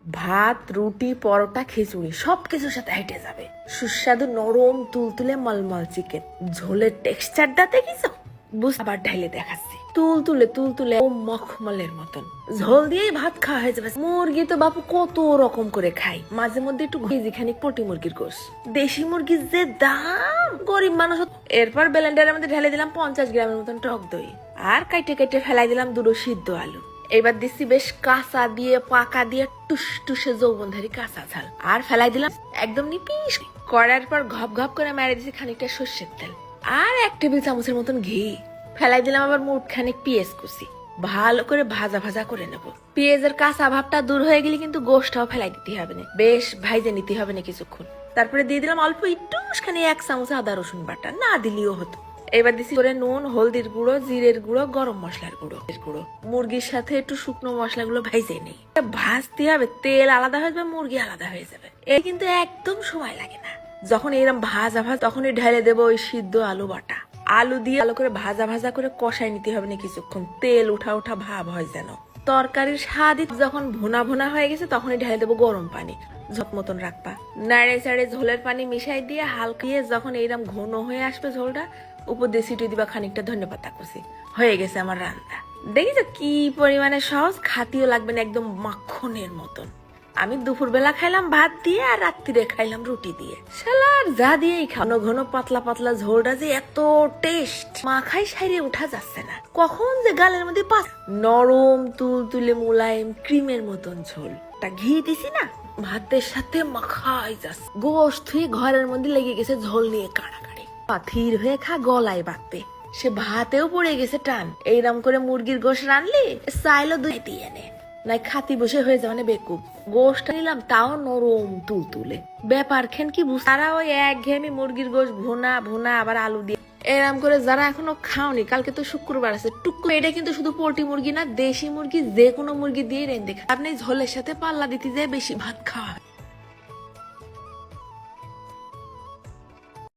ভাত, রুটি, পরোটা, খিচুড়ি সবকিছুর সাথে হেঁটে যাবে। সুস্বাদু নরম তুলতুলে মলমল চিকেন, ঝোলের টেক্সচারটা দেখিছো? আবার ঢাইলে দেখাচ্ছি। তুলতুলে ও মখমলের মতন ঝোল দিয়েই ভাত খাওয়া হয়ে যাবে। মুরগি তো বাপু কত রকম করে খাই, মাঝে মধ্যে একটু কেজিখানিক পটি মুরগির গোশ। দেশি মুরগির যে দাম, গরিব মানুষ। এরপর ব্লেন্ডারের মধ্যে ঢেলে দিলাম 50 গ্রামের মতন টক দই, আর কাইটে ফেলাই দিলাম দুটো সিদ্ধ আলু। এবার দিচ্ছি বেশ কাঁচা দিয়ে পাকা দিয়ে টুসটুসে যৌবনধারী কাঁচা ঝাল, আর ফেলাই দিলাম একদম নিপিস। করার পর ঘপ করে মেরে দিচ্ছি খানিকটা সর্ষের তেল আর 1 টেবিল চামচের মতন ঘি। ফেলাই দিলাম আবার মুঠখানিক পেঁয়াজ কুচি, ভালো করে ভাজা করে নেব। পেঁয়াজের কাঁচা ভাবটা দূর হয়ে গেলে কিন্তু গোশটাও ফেলাই দিতে হবে না, বেশ ভাইজে নিতে হবে না কিছুক্ষণ। তারপরে দিয়ে দিলাম অল্প একটুখানি 1 চামচ আদা রসুন বাটা, না দিলেও হতো। এবার দিচ্ছি করে নুন, হলদির গুঁড়ো, জিরের গুঁড়ো, গরম মশলার গুঁড়ো। মুরগির সাথে একটু শুকনো মশলাগুলো ভাইজে নেই, ভাজতে হবে। তেল আলাদা হয়ে যাবে, মুরগি আলাদা হয়ে যাবে। এই কিন্তু একদম সময় লাগে না। যখন এরকম ভাজা তখনই ঢেলে দেবো ওই সিদ্ধ আলু বাটা। আলু দিয়ে ভালো করে ভাজা করে কষাই নিতে হবে না কিছুক্ষণ, তেল উঠা ভাব হয় যেন। তরকারির স্বাদ যখন ভুনা হয়ে গেছে তখনই ঢেলে দেবো গরম পানি, ঝপ মতন রাখবা। নাড়ে চাড়ে ঝোলের পানি মিশাই দিয়ে হালকা যখন এইরকম ঘন হয়ে আসবে ঝোলটা, উপর দিয়ে ছিটিয়ে দিবা খানিকটা ধনেপাতা কুচি। হয়ে গেছে আমার রান্না। দেখিছো কি পরিমাণে সহজ, খাতিও লাগবে না, একদম মাখনের মতন। আমি দুপুর বেলা খাইলাম ভাত দিয়ে, আর রাত্রিরে খাইলাম রুটি দিয়ে। শালার যা দিয়েই ঘন পাতলা ঝোলটা যে এত টেস্ট, মাখাই সাইরে উঠা যাচ্ছে না। কখন যে গালের মধ্যে নরম তুলতুলে মুলায়েম ক্রিমের মতন ঝোল। তা ঘি দিছি না, ভাতের সাথে মাখাই যাচ্ছে। গোশত থুই ঘরের মধ্যে লেগে গেছে ঝোল নিয়ে কাড়াকাড়ি। পাথির হয়ে খা গলায় বাঁধতে, সে ভাতেও পড়ে গেছে টান। এইরকম করে মুরগির গোশ রানলি চাইলো দুই দিয়ে নে, নাই খাতি বসে হয়ে যাবে বেকুব। গোশটা নিলাম তাও নরম তুলতুলে। ব্যাপার খেন কি তারা ওই একঘেয়েমি মুরগির গোশ ভুনা আবার আলু দিয়ে। এরম করে যারা এখনো খাওনি, কালকে তো শুক্রবার আছে, টুকু। এটা কিন্তু শুধু পোল্ট্রি মুরগি না, দেশি মুরগি যে কোনো মুরগি দিয়ে রেঁধে আপনি ঝোলের সাথে পাল্লা দিতে যে বেশি ভাত খাওয়া।